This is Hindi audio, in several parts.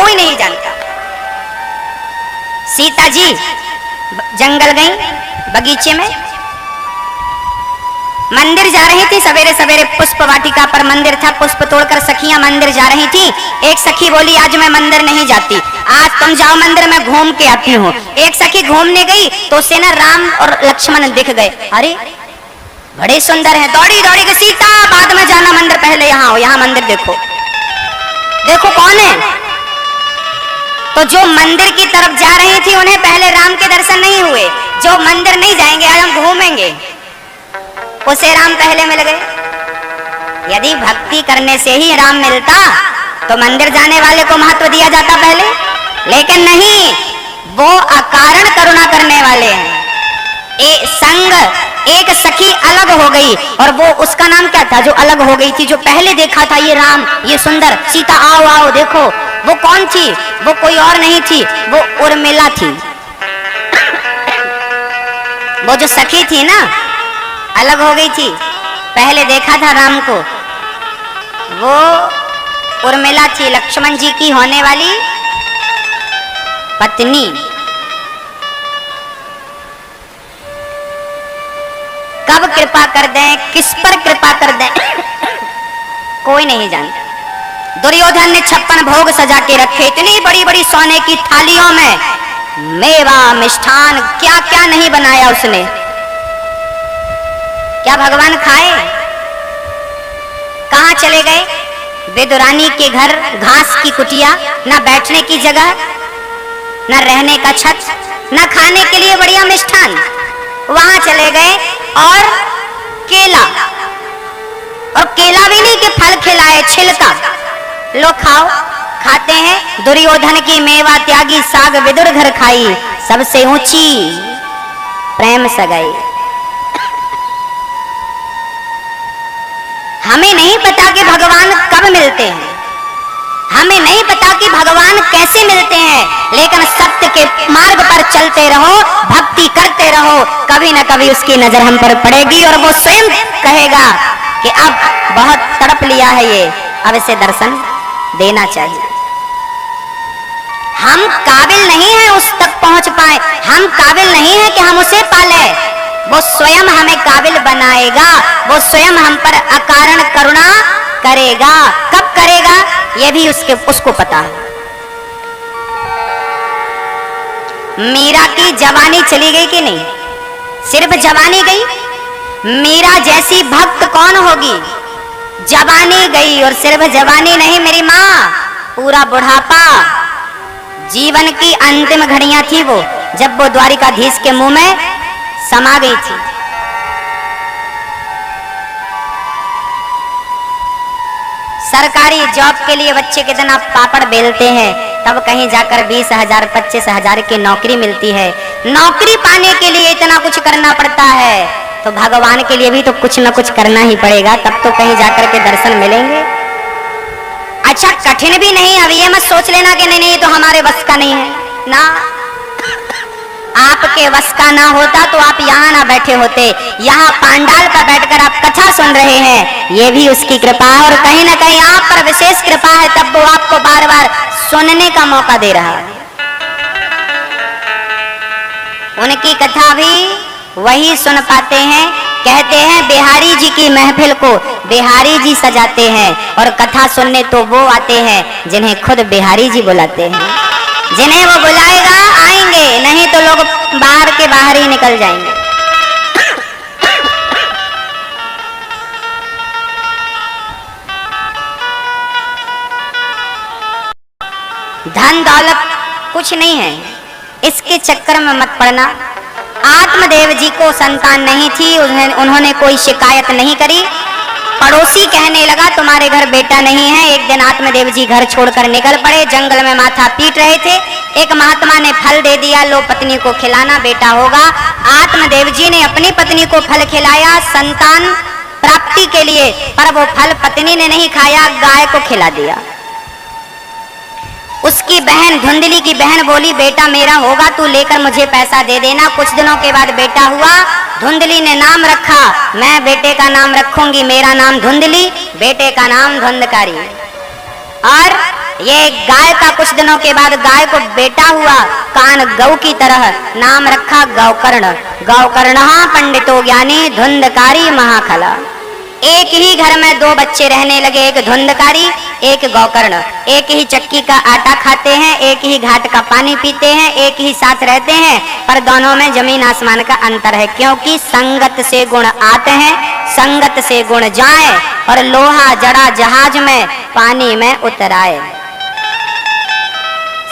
कोई नहीं जानता। सीता जी जंगल गई, बगीचे में मंदिर जा रही थी। सवेरे सवेरे पुष्प वाटिका पर मंदिर था, पुष्प तोड़कर सखियां मंदिर जा रही थी। एक सखी बोली आज मैं मंदिर नहीं जाती, आज तुम जाओ मंदिर, मैं घूम के आती हूँ। एक सखी घूमने गई तो उसे ना राम और लक्ष्मण दिख गए। अरे बड़े सुंदर हैं। दौड़ी दौड़ी के सीता बाद में जाना मंदिर, पहले यहाँ आओ, यहाँ मंदिर देखो। देखो कौन है? तो जो मंदिर की तरफ जा रही थी उन्हें पहले राम के दर्शन नहीं हुए। जो मंदिर नहीं जाएंगे, आज हम घूमेंगे, उसे राम पहले मिल गए। यदि भक्ति करने से ही राम मिलता तो मंदिर जाने वाले को महत्व दिया जाता पहले, लेकिन नहीं, वो अकारण करुणा करने वाले हैं। एक सखी अलग हो गई, और वो उसका नाम क्या था जो अलग हो गई थी? जो पहले देखा था ये राम, ये सुंदर, सीता आओ आओ देखो, वो कौन थी? वो कोई और नहीं थी, वो उर्मिला थी। वो जो सखी थी ना, अलग हो गई थी, पहले देखा था राम को, वो उर्मिला थी, लक्ष्मण जी की होने वाली पत्नी। कब कृपा कर दें, किस पर कृपा कर दें, कोई नहीं जानता। दुर्योधन ने 56 भोग सजा के रखे, इतनी बड़ी बड़ी सोने की थालियों में मेवा मिष्ठान क्या क्या नहीं बनाया उसने। क्या भगवान खाए? कहां चले गए? विदुरानी के घर घास की कुटिया, ना बैठने की जगह, ना रहने का छत, ना खाने के लिए बढ़िया मिष्ठान, वहां चले गए। और केला, और केला भी नहीं कि फल खिलाए, छिलका लो खाओ, खाते हैं। दुर्योधन की मेवा त्यागी साग विदुर घर खाई, सबसे ऊंची प्रेम सगाई। हमें नहीं पता कि भगवान कब मिलते हैं, हमें नहीं पता कि भगवान कैसे मिलते हैं, लेकिन सत्य के मार्ग पर चलते रहो, भक्ति करते रहो, कभी न कभी उसकी नजर हम पर पड़ेगी और वो स्वयं कहेगा कि अब बहुत तड़प लिया है ये, अब इसे दर्शन देना चाहिए। हम काबिल नहीं हैं उस तक पहुंच पाए, हम काबिल नहीं हैं कि हम उसे पाले, वो स्वयं हमें काबिल बनाएगा, वो स्वयं हम पर अकारण करुणा करेगा। कब करेगा ये भी उसको पता है। मीरा की जवानी चली गई कि नहीं? सिर्फ जवानी गई? मीरा जैसी भक्त कौन होगी? जवानी गई, और सिर्फ जवानी नहीं मेरी माँ, पूरा बुढ़ापा, जीवन की अंतिम घड़ियां थी वो, जब वो द्वारिकाधीश के मुंह में समा गई थी। सरकारी जॉब के लिए बच्चे कितना पापड़ बेलते हैं, तब कहीं जाकर 20,000 25,000 की नौकरी मिलती है। नौकरी पाने के लिए इतना कुछ करना पड़ता है, तो भगवान के लिए भी तो कुछ न कुछ करना ही पड़ेगा, तब तो कहीं जाकर के दर्शन मिलेंगे। अच्छा कठिन भी नहीं, अब ये मत सोच लेना कि नहीं नहीं तो हमारे बस का नहीं है ना, आपके बस का ना होता तो आप यहाँ ना बैठे होते, यहाँ पांडाल पर बैठकर आप कथा सुन रहे हैं, ये भी उसकी कृपा है, और कहीं ना कहीं आप पर विशेष कृपा है, तब वो आपको बार बार सुनने का मौका दे रहा है। उनकी कथा भी वही सुन पाते हैं। कहते हैं बिहारी जी की महफिल को बिहारी जी सजाते हैं, और कथा सुनने तो वो आते हैं जिन्हें खुद बिहारी जी बुलाते हैं। जिन्हें वो बुलाएगा आएंगे, नहीं तो लोग बाहर के बाहर ही निकल जाएंगे। धन दौलत कुछ नहीं है, इसके चक्कर में मत पड़ना। आत्मदेव जी को संतान नहीं थी, उन्होंने कोई शिकायत नहीं करी। पड़ोसी कहने लगा तुम्हारे घर बेटा नहीं है। एक दिन आत्मदेव जी घर छोड़कर निकल पड़े, जंगल में माथा पीट रहे थे। एक महात्मा ने फल दे दिया, लो पत्नी को खिलाना, बेटा होगा। आत्मदेव जी ने अपनी पत्नी को फल खिलाया संतान प्राप्ति के लिए, पर वो फल पत्नी ने नहीं खाया, गाय को खिला दिया। उसकी बहन, धुंधली की बहन बोली बेटा मेरा होगा, तू लेकर मुझे पैसा दे देना। कुछ दिनों के बाद बेटा हुआ, धुंधली ने नाम रखा, मैं बेटे का नाम रखूंगी, मेरा नाम धुंधली, बेटे का नाम धुंधकारी। और ये गाय का कुछ दिनों के बाद गाय को बेटा हुआ, कान गौ की तरह, नाम रखा गौकर्ण। गौकर्ण पंडितो ज्ञानी धुंधकारी महाखला। एक ही घर में दो बच्चे रहने लगे, एक धुंधकारी एक गौकर्ण। एक ही चक्की का आटा खाते हैं, एक ही घाट का पानी पीते हैं, एक ही साथ रहते हैं, पर दोनों में जमीन आसमान का अंतर है। क्योंकि संगत से गुण आते हैं, संगत से गुण जाए, और लोहा जड़ा जहाज में पानी में उतराए।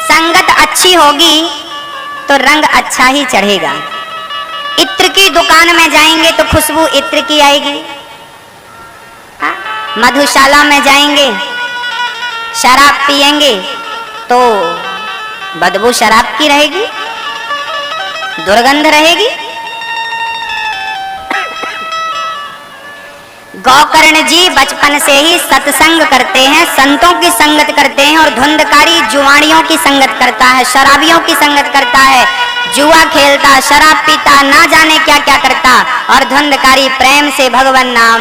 संगत अच्छी होगी तो रंग अच्छा ही चढ़ेगा। इत्र की दुकान में जाएंगे तो खुशबू इत्र की आएगी। मधुशाला में जाएंगे, शराब पिएंगे तो बदबू शराब की रहेगी, दुर्गंध रहेगी। गौकर्ण जी बचपन से ही सत्संग करते हैं, संतों की संगत करते हैं, और धुंधकारी जुआड़ियों की संगत करता है, शराबियों की संगत करता है, जुआ खेलता, शराब पीता, ना जाने क्या क्या करता। और धुंधकारी प्रेम से भगवान नाम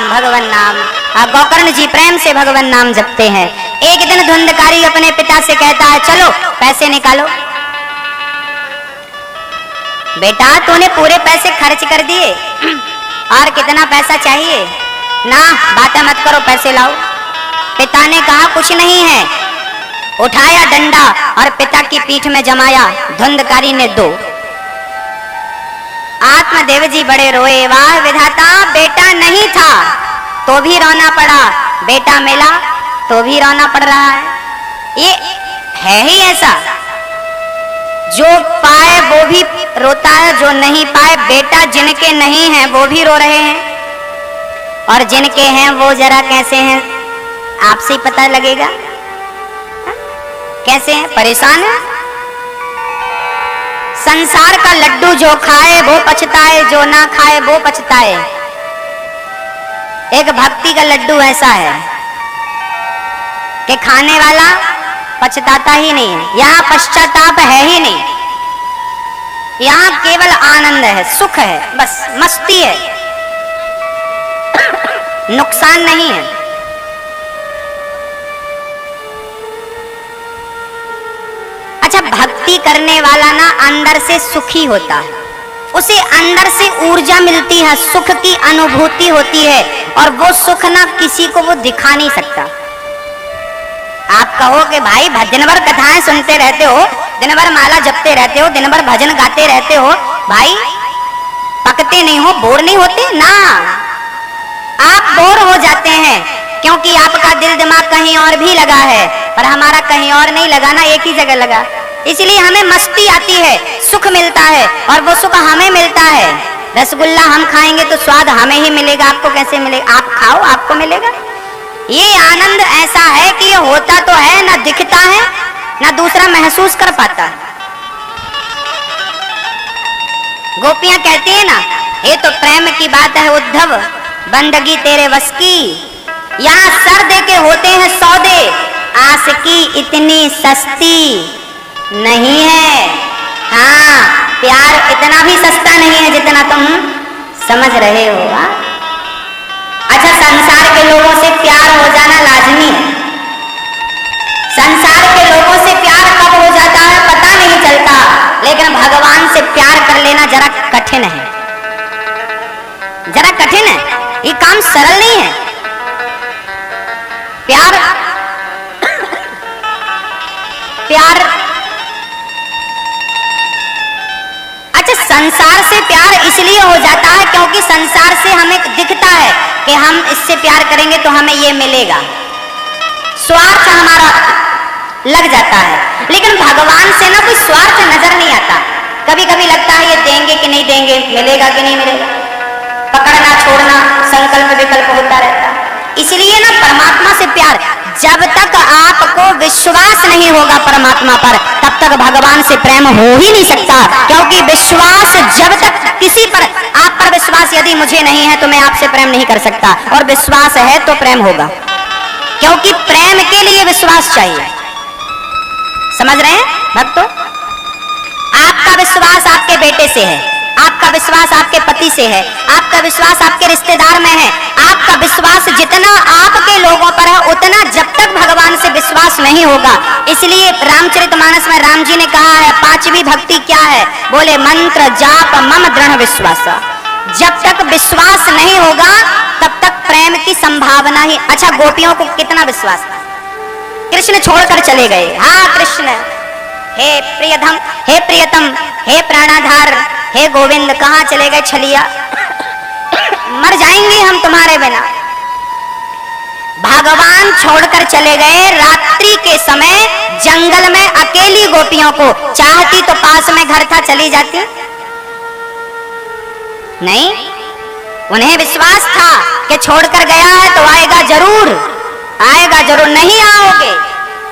गौकर्ण जी प्रेम से भगवान नाम जपते हैं। एक दिन धुंधकारी अपने पिता से कहता है, चलो पैसे निकालो। बेटा तूने पूरे पैसे खर्च कर दिए, और कितना पैसा चाहिए? ना बातें मत करो, पैसे लाओ। पिता ने कहा कुछ नहीं है। उठाया डंडा और पिता की पीठ में जमाया। धुंधकारी ने दो। आत्मदेव जी बड़े रोए, वाह विधाता, बेटा नहीं था तो भी रोना पड़ा, बेटा मिला तो भी रोना पड़ रहा है। ये है ही ऐसा, जो पाए वो भी रोता है, जो नहीं पाए। बेटा जिनके नहीं है वो भी रो रहे हैं, और जिनके हैं वो जरा कैसे हैं आपसे ही पता लगेगा। कैसे हैं? परेशान है। संसार का लड्डू जो खाए वो पछताए, जो ना खाए वो पछताए। एक भक्ति का लड्डू ऐसा है कि खाने वाला पछताता ही नहीं है। यहाँ पश्चाताप है ही नहीं, यहाँ केवल आनंद है, सुख है, बस मस्ती है, नुकसान नहीं है। अच्छा, भक्ति करने वाला ना अंदर से सुखी होता है, उसे अंदर से ऊर्जा मिलती है, सुख की अनुभूति होती है, और वो सुख ना किसी को वो दिखा नहीं सकता। आप कहो कि भाई दिन भर कथाएं सुनते रहते हो, दिन भर माला जपते रहते हो, दिन भर भजन गाते रहते हो, भाई पकते नहीं हो, बोर नहीं होते? ना, आप बोर हो जाते हैं, क्योंकि आपका दिल दिमाग कहीं और भी लगा है, पर हमारा कहीं और नहीं लगा ना, एक ही जगह लगा। इसलिए हमें मस्ती आती है, सुख मिलता है, और वो सुख हमें मिलता है। रसगुल्ला हम खाएंगे तो स्वाद हमें ही मिलेगा, आपको कैसे मिलेगा? आप खाओ, आपको मिलेगा। ये आनंद ऐसा है कि ये होता तो है, ना दिखता है, ना दूसरा महसूस कर पाता। गोपियां कहती है ना, ये तो प्रेम की बात है उद्धव, बंदगी तेरे बस की। यहाँ सर दे के होते हैं सौदे, आस की इतनी सस्ती नहीं है। हाँ, प्यार इतना भी सस्ता नहीं है जितना तुम समझ रहे हो। अच्छा, संसार के लोगों से प्यार हो जाना लाजमी है। संसार के लोगों से प्यार कब हो जाता है पता नहीं चलता, लेकिन भगवान से प्यार कर लेना जरा कठिन है, जरा कठिन है। ये काम सरल नहीं है। प्यार प्यार अच्छा, संसार से प्यार इसलिए हो जाता है क्योंकि संसार से हमें दिखता है कि हम इससे प्यार करेंगे तो हमें ये मिलेगा, स्वार्थ हमारा लग जाता है। लेकिन भगवान से ना कोई स्वार्थ नजर नहीं आता। कभी कभी लगता है ये देंगे कि नहीं देंगे, मिलेगा कि नहीं मिलेगा, पकड़ना छोड़ना, संकल्प विकल्प होता रहता। इसलिए ना परमात्मा से प्यार, जब तक आपको विश्वास नहीं होगा परमात्मा पर, तब तक भगवान से प्रेम हो ही नहीं सकता। क्योंकि विश्वास, जब तक किसी पर, आप पर विश्वास यदि मुझे नहीं है तो मैं आपसे प्रेम नहीं कर सकता, और विश्वास है तो प्रेम होगा। क्योंकि प्रेम के लिए विश्वास चाहिए। समझ रहे हैं भक्तों? आपका विश्वास आपके बेटे से है, आपका विश्वास आपके पति से है, आपका विश्वास आपके रिश्तेदार में है, आपका विश्वास जितना आपके लोगों पर है उतना जब तक भगवान से विश्वास नहीं होगा। इसलिए रामचरितमानस में राम जी ने कहा है 5वीं भक्ति क्या है, बोले मंत्र जाप मम दृढ़ विश्वास। जब तक विश्वास नहीं होगा तब तक प्रेम की संभावना ही। अच्छा, गोपियों को कितना विश्वास था, कृष्ण छोड़कर चले गए। हाँ कृष्ण, हे प्रियतम, हे प्रियतम, हे प्राणाधार, हे गोविंद, कहाँ चले गए छलिया, मर जाएंगे हम तुम्हारे बिना। भगवान छोड़कर चले गए। रात्रि के समय जंगल में अकेली गोपियों को, चाहती तो पास में घर था चली जाती, नहीं, उन्हें विश्वास था कि छोड़कर गया है तो आएगा जरूर, आएगा जरूर। नहीं आओगे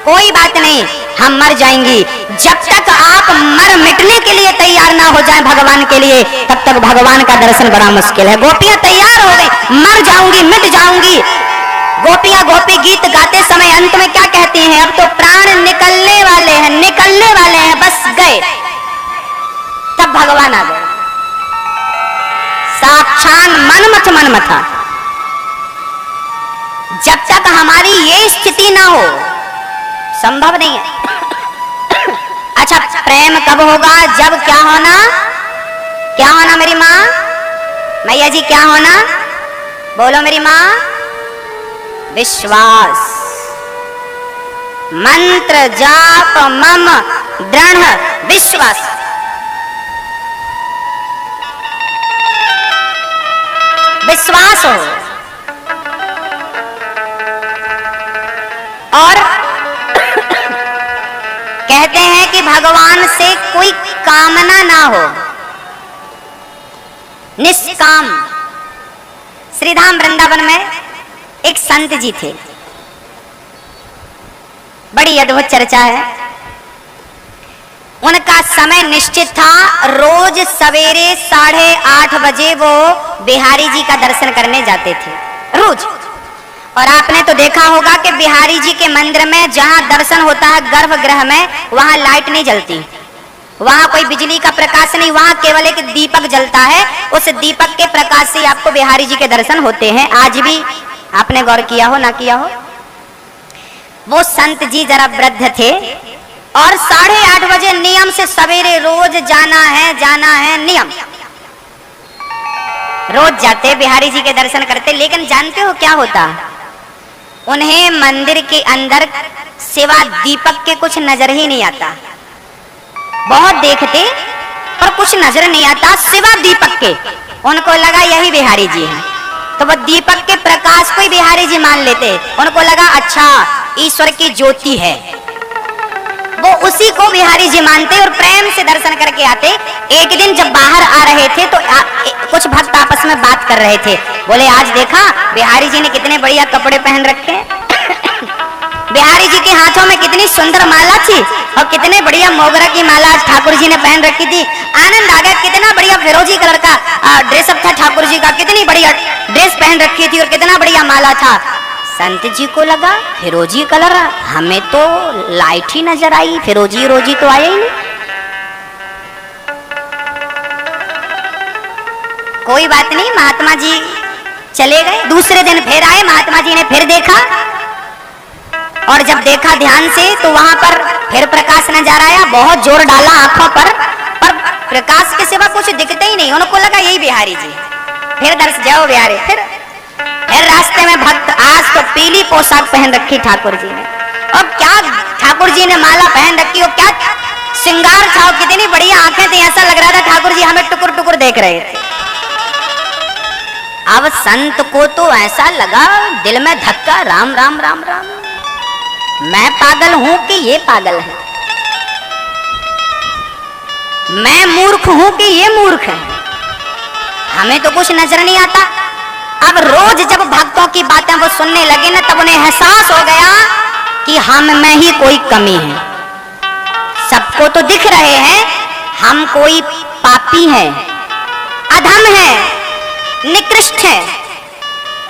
कोई बात नहीं, हम मर जाएंगी। जब तक आप मर मिटने के लिए तैयार ना हो जाएं भगवान के लिए, तब तक भगवान का दर्शन बड़ा मुश्किल है। गोपियां तैयार हो गई, मर जाऊंगी, मिट जाऊंगी। गोपियां गोपी गीत गाते समय अंत में क्या कहती हैं, अब तो प्राण निकलने वाले हैं, निकलने वाले हैं, बस गए। तब भगवान आ गए, साक्षात मनमथा। जब तक हमारी ये स्थिति ना हो संभव नहीं है। अच्छा, प्रेम कब होगा, जब क्या होना, क्या होना मेरी माँ, मैया जी क्या होना, बोलो मेरी माँ, विश्वास। मंत्र जाप मम दृढ़ विश्वास। विश्वास हो। और कहते हैं कि भगवान से कोई कामना ना हो, निष्काम। श्रीधाम वृंदावन में एक संत जी थे, बड़ी अद्भुत चर्चा है। उनका समय निश्चित था, रोज सवेरे 8:30 बजे वो बिहारी जी का दर्शन करने जाते थे, रोज। और आपने तो देखा होगा कि बिहारी जी के मंदिर में जहां दर्शन होता है गर्भगृह में, वहां लाइट नहीं जलती, वहां कोई बिजली का प्रकाश नहीं, वहां केवल एक दीपक जलता है। उस दीपक के प्रकाश से आपको बिहारी जी के दर्शन होते हैं। आज भी आपने गौर किया हो ना किया हो। वो संत जी जरा वृद्ध थे और 8:30 बजे नियम से सवेरे रोज जाना है नियम, रोज जाते बिहारी जी के दर्शन करते। लेकिन जानते हो क्या होता, उन्हें मंदिर के अंदर सिवा दीपक के कुछ नजर ही नहीं आता। बहुत देखते पर कुछ नजर नहीं आता सिवा दीपक के। उनको लगा यही बिहारी जी हैं, तो वो दीपक के प्रकाश को ही बिहारी जी मान लेते। उनको लगा अच्छा ईश्वर की ज्योति है, वो उसी को बिहारी जी मानते और प्रेम से दर्शन करके आते। एक दिन जब बाहर आ रहे थे तो कुछ भक्त आपस में बात कर रहे थे, बोले आज देखा बिहारी जी ने कितने बढ़िया कपड़े पहन रखे, बिहारी जी के हाथों में कितनी सुंदर माला थी और कितने बढ़िया मोगरा की माला ठाकुर जी ने पहन रखी थी। आनंद आ गया, कितना बढ़िया फिरोजी कलर का ड्रेसअप था ठाकुर जी का, कितनी बढ़िया ड्रेस पहन रखी थी और कितना बढ़िया माला था। संत जी को लगा फिरोजी कलर, हमें तो लाइट ही नजर आई, फिरोजी रोजी तो आया ही नहीं। कोई बात नहीं, महात्मा जी चले गए। दूसरे दिन फिर आए, महात्मा जी ने फिर देखा और जब देखा ध्यान से तो वहां पर फिर प्रकाश नजर आया। बहुत जोर डाला आंखों पर प्रकाश के सिवा कुछ दिखते ही नहीं। उनको लगा यही बिहारी जी। फिर दर्श जाओ बिहारी। फिर रास्ते में भक्त, आज तो पीली पोशाक पहन रखी ठाकुर जी ने, और क्या ठाकुर जी ने माला पहन रखी और क्या श्रृंगार था, कितनी बढ़िया आंखें थी, ऐसा लग रहा था ठाकुर जी हमें टुकुर टुकुर देख रहे थे। अब संत को तो ऐसा लगा दिल में धक्का, राम राम राम राम, मैं पागल हूं कि ये पागल है, मैं मूर्ख हूं कि ये मूर्ख है, हमें तो कुछ नजर नहीं आता। अब रोज जब भक्तों की बातें वो सुनने लगे ना, तब उन्हें एहसास हो गया कि हम में ही कोई कमी है। सबको तो दिख रहे हैं हम कोई पापी हैं, अधम हैं, निकृष्ट हैं,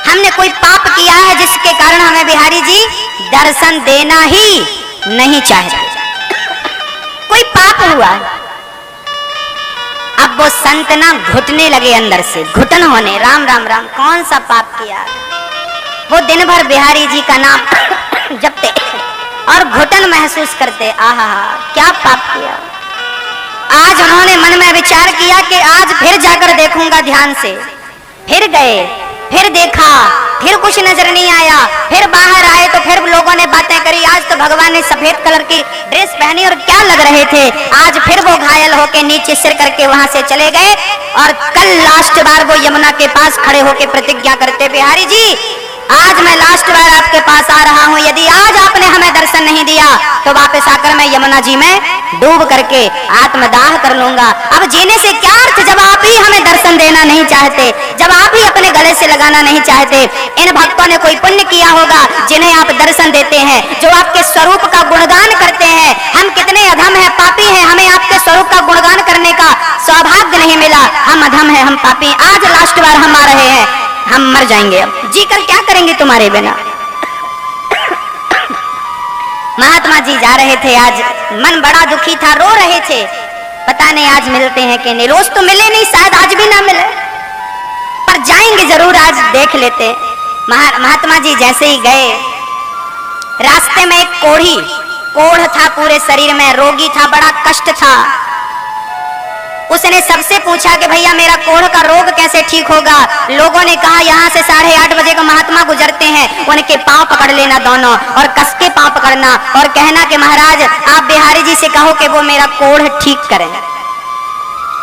हमने कोई पाप किया है जिसके कारण हमें बिहारी जी दर्शन देना ही नहीं चाहते। कोई पाप हुआ, अब वो संत ना घुटने लगे अंदर से, घुटन होने। राम राम राम, कौन सा पाप किया। वो दिन भर बिहारी जी का नाम जपते और घुटन महसूस करते। आहा, क्या पाप किया। आज उन्होंने मन में विचार किया कि आज फिर जाकर देखूंगा ध्यान से। फिर गए, फिर देखा, फिर कुछ नजर नहीं आया। फिर बाहर आए तो फिर लोगों ने बातें करी, आज तो भगवान ने सफेद कलर की ड्रेस पहनी और क्या लग रहे थे। आज फिर वो घायल होके नीचे सिर करके वहां से चले गए। और कल लास्ट बार वो यमुना के पास खड़े होके प्रतिज्ञा करते, बिहारी जी आज मैं लास्ट बार आपके पास आ रहा हूं, यदि आज आपने हमें दर्शन नहीं दिया तो वापस आकर मैं यमुना जी में डूब करके आत्मदाह कर लूंगा। अब जीने से क्या अर्थ जब आप ही हमें दर्शन देना नहीं चाहते, जब आप ही अपने गले से लगाना नहीं चाहते। इन भक्तों ने कोई पुण्य किया होगा जिन्हें आप दर्शन देते हैं, जो आपके स्वरूप का गुणगान करते हैं। हम कितने अधम हैं, पापी हैं, हमें आपके स्वरूप का गुणगान करने का सौभाग्य नहीं मिला। हम अधम हैं, हम पापी। आज लास्ट बार हम आ रहे हैं, हम मर जाएंगे। अब जी कर क्या करेंगे तुम्हारे बिना। महात्मा जी जा रहे थे, आज मन बड़ा दुखी था, रो रहे थे। पता नहीं आज मिलते हैं कि नहीं। रोज तो मिले नहीं, शायद आज भी ना मिले, पर जाएंगे जरूर, आज देख लेते। महात्मा जी जैसे ही गए, रास्ते में एक कोढ़ था, पूरे शरीर में रोगी था, बड़ा कष्ट था। उसने सबसे पूछा कि भैया मेरा कोढ़ का रोग कैसे ठीक होगा। लोगों ने कहा यहाँ से 8:30 बजे को महात्मा गुजरते हैं, उनके पांव पकड़ लेना दोनों और कस के पांव पकड़ना और कहना कि महाराज आप बिहारी जी से कहो कि वो मेरा कोढ़ ठीक करें।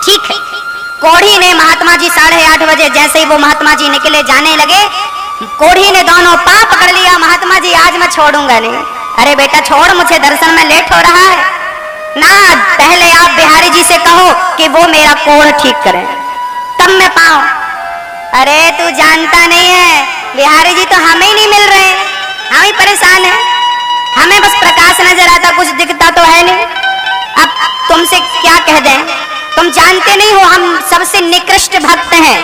ठीक है। कोढ़ी ने महात्मा जी 8:30 बजे जैसे ही वो महात्मा जी निकले जाने लगे, कोढ़ी ने दोनों पांव पकड़ लिया। महात्मा जी आज मैं छोड़ूंगा नहीं। अरे बेटा छोड़, मुझे दर्शन में लेट हो रहा है ना, पहले आप बिहारी जी से कहो कि वो मेरा कोढ़ ठीक करें, तब मैं पाऊं। अरे तू जानता नहीं है, बिहारी जी तो हमें ही नहीं मिल रहे, हम ही परेशान हैं। हमें बस प्रकाश नजर आता, कुछ दिखता तो है नहीं। अब तुमसे क्या कह दें, तुम जानते नहीं हो हम सबसे निकृष्ट भक्त हैं,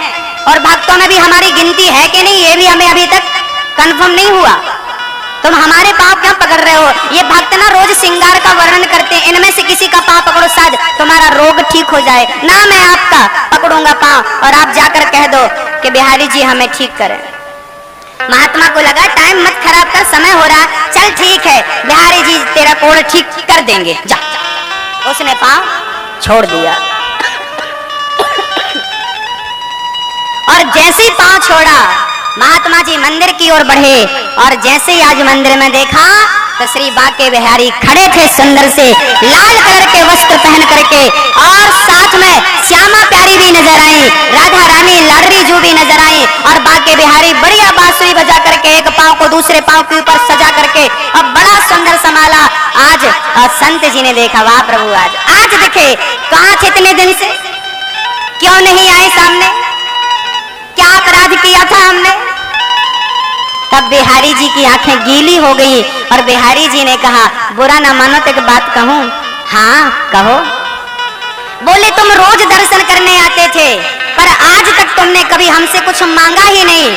और भक्तों में भी हमारी गिनती है कि नहीं ये भी हमें अभी तक कंफर्म नहीं हुआ। तुम हमारे पांव क्यों पकड़ रहे हो। ये भक्त ना रोज श्रृंगार का वर्णन करते हैं, इनमें से किसी का पांव पकड़ो, शायद तुम्हारा रोग ठीक हो जाए ना। मैं आपका पकड़ूंगा पांव और आप जाकर कह दो कि बिहारी जी हमें ठीक करें। महात्मा को लगा टाइम मत खराब कर, समय हो रहा, चल ठीक है बिहारी जी तेरा कोढ़ ठीक कर देंगे, जा। उसने पांव छोड़ दिया और जैसे ही पांव छोड़ा महात्मा जी मंदिर की ओर बढ़े। और जैसे ही आज मंदिर में देखा तो श्री बाके बिहारी खड़े थे, सुंदर से लाल कलर के वस्त्र पहन करके, और साथ में श्यामा प्यारी भी नजर आई, राधा रानी लाडली जू भी नजर आई। और बाके बिहारी बढ़िया बांसुरी बजा करके एक पांव को दूसरे पांव के ऊपर सजा करके और बड़ा सुंदर संभाला। आज संत जी ने देखा, वाह प्रभु आज दिखे। कहाँ थे इतने दिन से, क्यों नहीं आए सामने, क्या अपराध किया था हमने। तब बिहारी जी की आंखें गीली हो गई और बिहारी जी ने कहा, बुरा ना मानो तो एक बात कहूं। हाँ कहो। बोले तुम रोज दर्शन करने आते थे, पर आज तक तुमने कभी हमसे कुछ मांगा ही नहीं।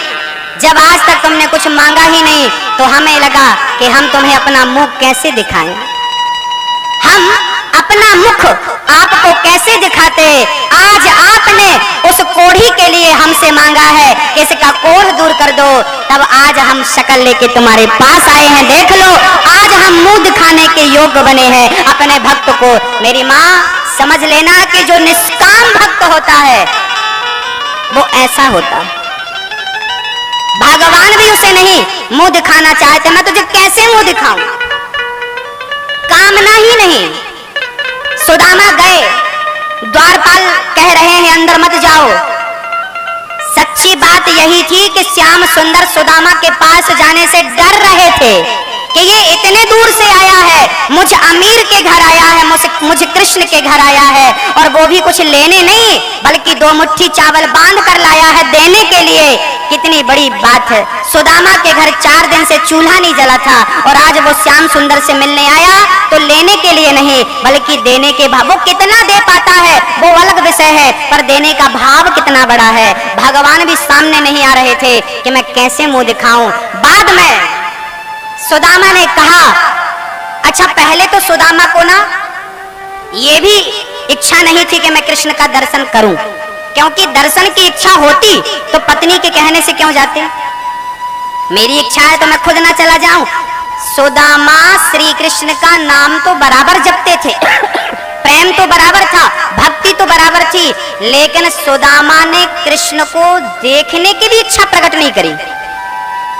जब आज तक तुमने कुछ मांगा ही नहीं तो हमें लगा कि हम तुम्हें अपना मुंह कैसे दिखाएं, हम अपना मुख आपको कैसे दिखाते। आज आपने उस कोढ़ी के लिए हमसे मांगा है कि इसका कोढ़ दूर कर दो, तब आज हम शक्ल लेके तुम्हारे पास आए हैं। देख लो आज हम मुंह दिखाने के योग्य बने हैं अपने भक्त को। मेरी माँ समझ लेना कि जो निष्काम भक्त होता है वो ऐसा होता है। भगवान भी उसे नहीं मुंह दिखाना चाहते, मैं तुझे कैसे मुंह दिखाऊं, कामना ही नहीं। सुदामा गए, द्वारपाल कह रहे हैं अंदर मत जाओ। सच्ची बात यही थी कि श्याम सुंदर सुदामा के पास जाने से डर रहे थे कि ये इतने दूर से आया है, मुझ अमीर के घर आया है, मुझ कृष्ण के घर आया है, और वो भी कुछ लेने नहीं बल्कि 2 मुट्ठी चावल बांध कर लाया है देने के लिए। कितनी बड़ी बात है। सुदामा के घर 4 दिन से चूल्हा नहीं जला था और आज वो श्याम सुंदर से मिलने आया तो लेने के लिए नहीं बल्कि देने के भाव। वो कितना दे पाता है वो अलग विषय है, पर देने का भाव कितना बड़ा है। भगवान भी सामने नहीं आ रहे थे कि मैं कैसे मुंह दिखाऊं। बाद में सुदामा ने कहा, अच्छा पहले तो सुदामा को ना ये भी इच्छा नहीं थी कि मैं कृष्ण का दर्शन करूं, क्योंकि दर्शन की इच्छा होती तो पत्नी के कहने से क्यों जाते। मेरी इच्छा है तो मैं खुद ना चला जाऊं। सुदामा श्री कृष्ण का नाम तो बराबर जपते थे, प्रेम तो बराबर था, भक्ति तो बराबर थी, लेकिन सुदामा ने कृष्ण को देखने की भी इच्छा प्रकट नहीं करी।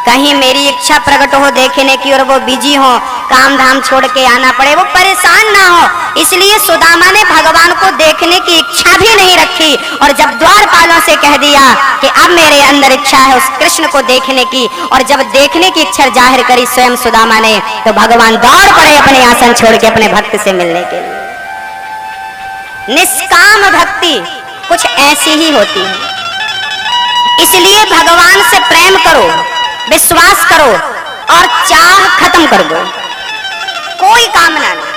कहीं मेरी इच्छा प्रकट हो देखने की और वो बिजी हो, काम धाम छोड़ के आना पड़े, वो परेशान ना हो, इसलिए सुदामा ने भगवान को देखने की इच्छा भी नहीं रखी। और जब द्वारपालों से कह दिया कि अब मेरे अंदर इच्छा है उस कृष्ण को देखने की, और जब देखने की इच्छा जाहिर करी स्वयं सुदामा ने, तो भगवान दौड़ पड़े अपने आसन छोड़ के अपने भक्त से मिलने के लिए। निष्काम भक्ति कुछ ऐसी ही होती है। इसलिए भगवान से प्रेम करो, विश्वास करो और चाह खत्म कर दो, कोई कामना नहीं।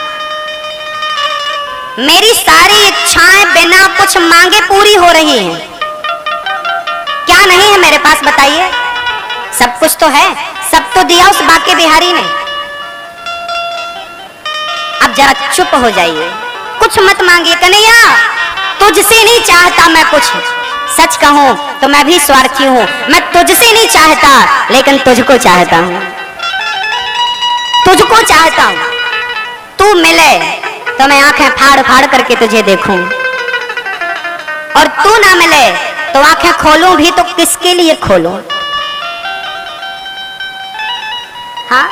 मेरी सारी इच्छाएं बिना कुछ मांगे पूरी हो रही हैं। क्या नहीं है मेरे पास बताइए? सब कुछ तो है, सब तो दिया उस बाके बिहारी ने। अब जरा चुप हो जाइए, कुछ मत मांगिए। कन्हैया तुझसे नहीं चाहता मैं कुछ, सच कहूं तो मैं भी स्वार्थी हूं, मैं तुझसे नहीं चाहता लेकिन तुझको चाहता हूं, तुझको चाहता हूं। तू मिले तो मैं आंखें फाड़ फाड़ करके तुझे देखूं, और तू ना मिले तो आंखें खोलूं भी तो किसके लिए खोलूं? हाँ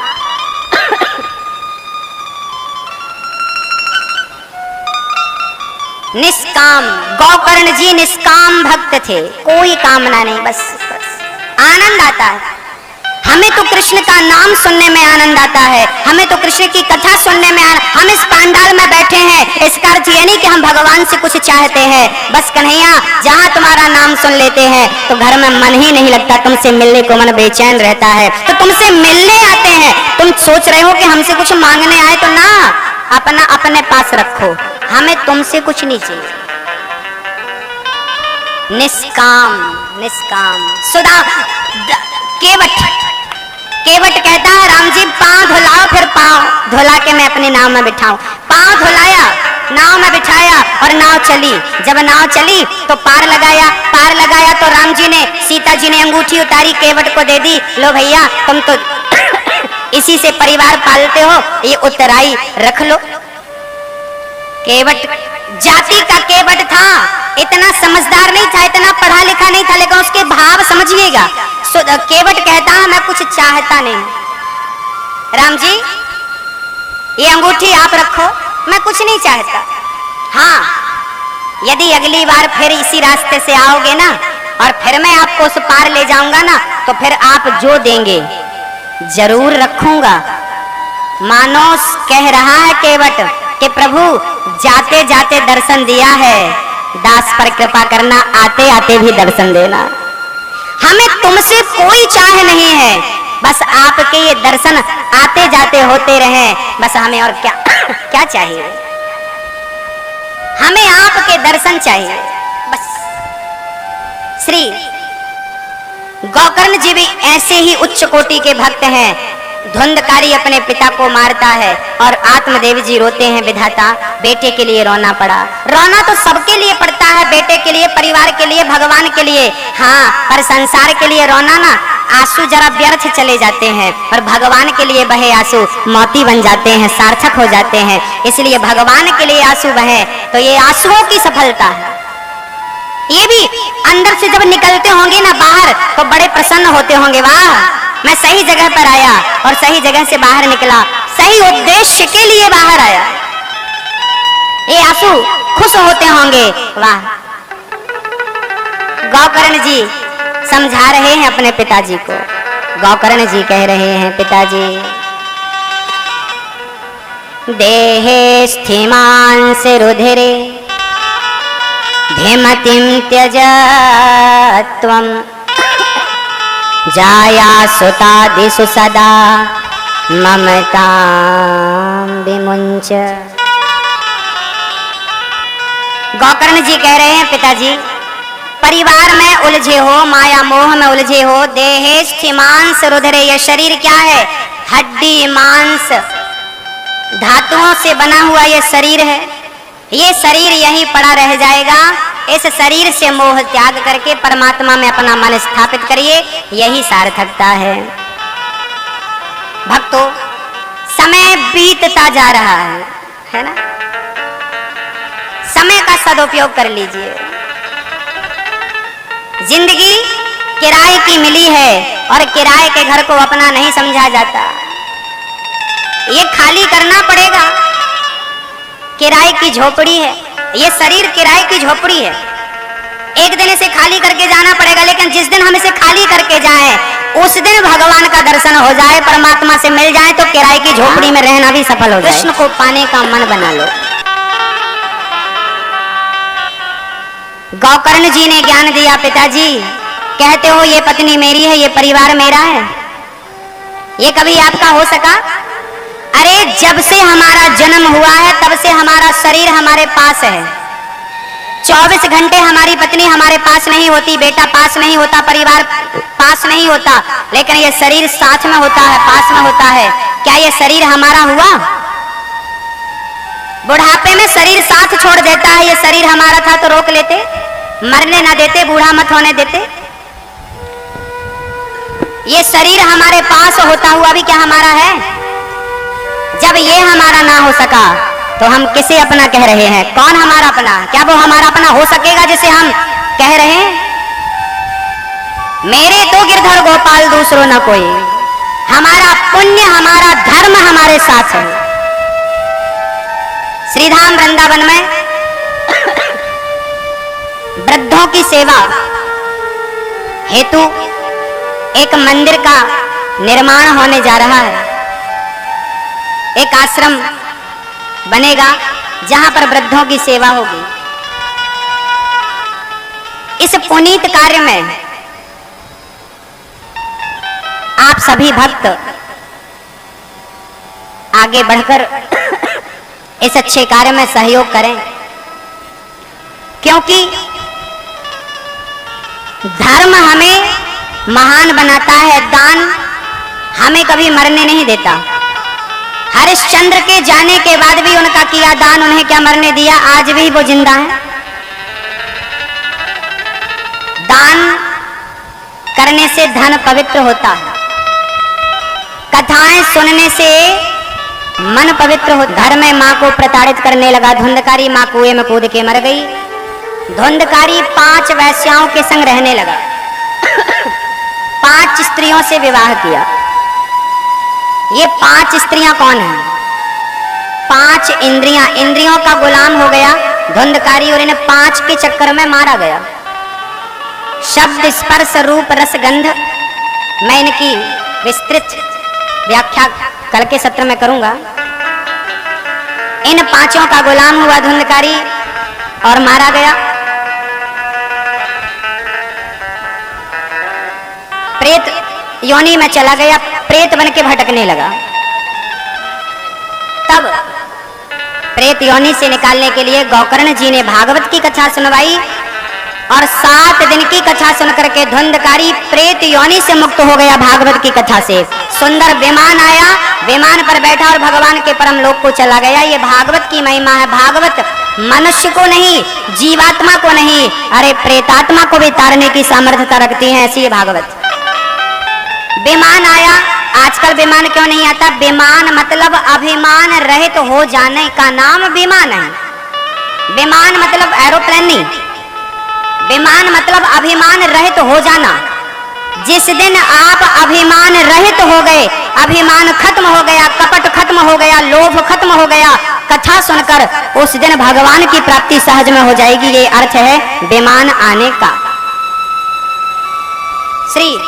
निष्काम गोकर्ण जी निष्काम भक्त थे, कोई कामना नहीं, बस आनंद आता है। हमें तो कृष्ण का नाम सुनने में आनंद आता है, हमें तो कृष्ण की कथा सुनने में हम इस पंडाल में बैठे हैं, इसका अर्थ ये नहीं कि हम भगवान से कुछ चाहते हैं। बस कन्हैया जहाँ तुम्हारा नाम सुन लेते हैं तो घर में मन ही नहीं लगता, तुमसे मिलने को मन बेचैन रहता है, तो तुमसे मिलने आते हैं। तुम सोच रहे हो कि हमसे कुछ मांगने आए, तो ना, अपना अपने पास रखो, हमें तुमसे कुछ नहीं चाहिए। निष्काम निष्काम सुदा केवट कहता है राम जी पांव धुलाओ, फिर पांव धुला के मैं अपने नाव में बिठाऊं। पांव धुलाया, नाव में बिठाया और नाव चली। जब नाव चली तो पार लगाया तो राम जी ने, सीता जी ने अंगूठी उतारी, केवट को दे दी, लो भैया तुम तो इसी से परिवार पालते हो, ये उतराई रख लो। केवट जाति का केवट था, इतना समझदार नहीं था, इतना पढ़ा लिखा नहीं था, लेकिन उसके भाव समझिएगा। केवट कहता है मैं कुछ चाहता नहीं, राम जी ये अंगूठी आप रखो, मैं कुछ नहीं चाहता। हाँ यदि अगली बार फिर इसी रास्ते से आओगे ना और फिर मैं आपको उस पार ले जाऊंगा ना, तो फिर आप जो देंगे जरूर रखूंगा। मानो कह रहा है केवट कि प्रभु जाते जाते दर्शन दिया है, दास पर कृपा करना, आते आते भी दर्शन देना। हमें तुमसे कोई चाह नहीं है, बस आपके ये दर्शन आते जाते होते रहे, बस हमें और क्या क्या चाहिए? हमें आपके दर्शन चाहिए बस। श्री गोकर्ण जी भी ऐसे ही उच्च कोटि के भक्त हैं। धुंधकारी अपने पिता को मारता है और आत्मदेव जी रोते हैं, विधाता बेटे के लिए रोना पड़ा। रोना तो सबके लिए पड़ता है, बेटे के लिए, परिवार के लिए, भगवान के लिए, हाँ, पर संसार के लिए रोना ना, आंसू जरा व्यर्थ चले जाते हैं, और भगवान के लिए बहे आंसू मोती बन जाते हैं, सार्थक हो जाते हैं। इसलिए भगवान के लिए आंसू बहे तो ये आंसुओं की सफलता है। ये भी अंदर से जब निकलते होंगे ना बाहर तो बड़े प्रसन्न होते होंगे, वाह मैं सही जगह पर आया और सही जगह से बाहर निकला, सही उद्देश्य के लिए बाहर आया। ये आंसू खुश होते होंगे, वाह। गोकर्ण जी समझा रहे हैं अपने पिताजी को। गोकर्ण जी कह रहे हैं, पिताजी देहे स्थिमांस रुधिरे धिमतिं त्यज त्वं जाया सुतादिषु सदा ममतां विमुंच। गोकर्ण जी कह रहे हैं, पिताजी परिवार में उलझे हो, माया मोह में उलझे हो, देहे स्थिमांस रुधिरे, यह शरीर क्या है? हड्डी मांस धातुओं से बना हुआ यह शरीर है। ये शरीर यहीं पड़ा रह जाएगा। इस शरीर से मोह त्याग करके परमात्मा में अपना मन स्थापित करिए, यही सार्थकता है। भक्तों, समय बीतता जा रहा है ना? समय का सदुपयोग कर लीजिए। जिंदगी किराए की मिली है और किराए के घर को अपना नहीं समझा जाता। ये खाली करना पड़ेगा। किराए की झोपड़ी है, ये शरीर किराए की झोपड़ी है। एक दिन इसे खाली करके जाना पड़ेगा, लेकिन जिस दिन हम इसे खाली करके जाएं, उस दिन भगवान का दर्शन हो जाए, परमात्मा से मिल जाए, तो किराए की झोपड़ी में रहना भी सफल हो जाए। कृष्ण को पाने का मन बना लो। गौकर्ण जी ने ज्ञान दिया, पिताजी कहते हो ये पत्नी मेरी है, ये परिवार मेरा है, ये कभी आपका हो सका? अरे जब से हमारा जन्म हुआ है तब से हमारा शरीर हमारे पास है। 24 घंटे हमारी पत्नी हमारे पास नहीं होती, बेटा पास नहीं होता, परिवार पास नहीं होता, लेकिन ये शरीर साथ में होता है, पास में होता है। क्या ये शरीर हमारा हुआ? बुढ़ापे में शरीर साथ छोड़ देता है। ये शरीर हमारा था तो रोक लेते, मरने ना देते, बूढ़ा मत होने देते। ये शरीर हमारे पास होता हुआ भी क्या हमारा है? जब ये हमारा ना हो सका तो हम किसे अपना कह रहे हैं? कौन हमारा अपना? क्या वो हमारा अपना हो सकेगा जिसे हम कह रहे हैं? मेरे तो गिरधर गोपाल दूसरों न कोई, हमारा पुण्य हमारा धर्म हमारे साथ है। श्रीधाम वृंदावन में वृद्धों की सेवा हेतु एक मंदिर का निर्माण होने जा रहा है। एक आश्रम बनेगा जहां पर वृद्धों की सेवा होगी। इस पुनीत कार्य में आप सभी भक्त आगे बढ़कर इस अच्छे कार्य में सहयोग करें, क्योंकि धर्म हमें महान बनाता है, दान हमें कभी मरने नहीं देता। हरिश्चंद्र के जाने के बाद भी उनका किया दान उन्हें क्या मरने दिया? आज भी वो जिंदा है। दान करने से धन पवित्र होता है, कथाएं सुनने से मन पवित्र हो। घर में माँ को प्रताड़ित करने लगा धुंधकारी, माँ कुएं में कूद के मर गई। धुंधकारी 5 वैश्याओं के संग रहने लगा, 5 स्त्रियों से विवाह किया। ये 5 स्त्रियां कौन हैं? 5 इंद्रियां, इंद्रियों का गुलाम हो गया धुंधकारी और इन्हें 5 के चक्कर में मारा गया। शब्द स्पर्श रूप रस गंध, मैं इनकी विस्तृत व्याख्या कल के सत्र में करूंगा। इन 5 का गुलाम हुआ धुंधकारी और मारा गया। प्रेत योनि में चला गया, प्रेत बन के भटकने लगा। तब प्रेत योनि से निकालने के लिए गौकर्ण जी ने भागवत की कथा सुनवाई और 7 दिन की कथा सुनकर के धुंधकारी प्रेत योनि से मुक्त हो गया। भागवत की कथा से सुंदर विमान आया, विमान पर बैठा और भगवान के परम लोक को चला गया। ये भागवत की महिमा है। भागवत मनुष्य को नहीं, जीवात्मा को नहीं, अरे प्रेतात्मा को भी तारने की सामर्थ्यता रखती है, ऐसी ये भागवत। विमान आया, आजकल विमान क्यों नहीं आता? विमान मतलब अभिमान रहित हो जाने का नाम विमान है। विमान मतलब एरोप्लेन नहीं, विमान मतलब अभिमान रहित हो जाना। जिस दिन आप अभिमान रहित हो गए, अभिमान खत्म हो गया, कपट खत्म हो गया, लोभ खत्म हो गया, कथा सुनकर उस दिन भगवान की प्राप्ति सहज में हो जाएगी। ये अर्थ है विमान आने का। श्री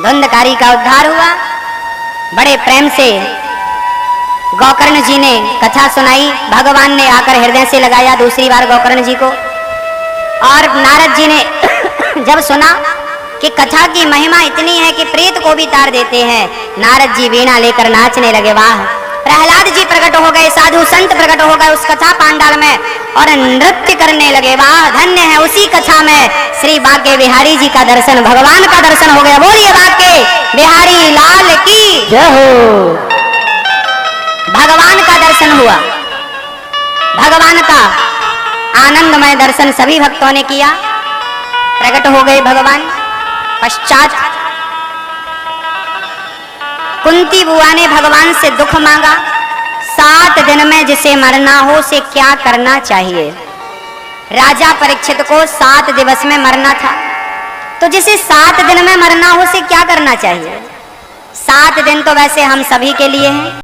धुंधकारी का उद्धार हुआ। बड़े प्रेम से गौकर्ण जी ने कथा सुनाई, भगवान ने आकर हृदय से लगाया दूसरी बार गौकर्ण जी को। और नारद जी ने जब सुना कि कथा की महिमा इतनी है कि प्रेत को भी तार देते हैं, नारद जी वीणा लेकर नाचने लगे। वाह! प्रहलाद जी प्रकट हो गए, साधु संत प्रकट हो गए उस कथा पांडाल में और नृत्य करने लगे। वाह! धन्य है उसी कथा में श्री बांके बिहारी जी का दर्शन, भगवान का दर्शन हो गया। बोलिए बांके बिहारी लाल की जय हो। भगवान का दर्शन हुआ, भगवान का आनंदमय दर्शन सभी भक्तों ने किया। प्रकट हो गए भगवान। पश्चात कुंती बुआ ने भगवान से दुख मांगा, 7 दिन में जिसे मरना हो उसे क्या करना चाहिए। राजा परीक्षित को 7 दिवस में मरना था, तो जिसे 7 दिन में मरना हो उसे क्या करना चाहिए। 7 दिन तो वैसे हम सभी के लिए हैं।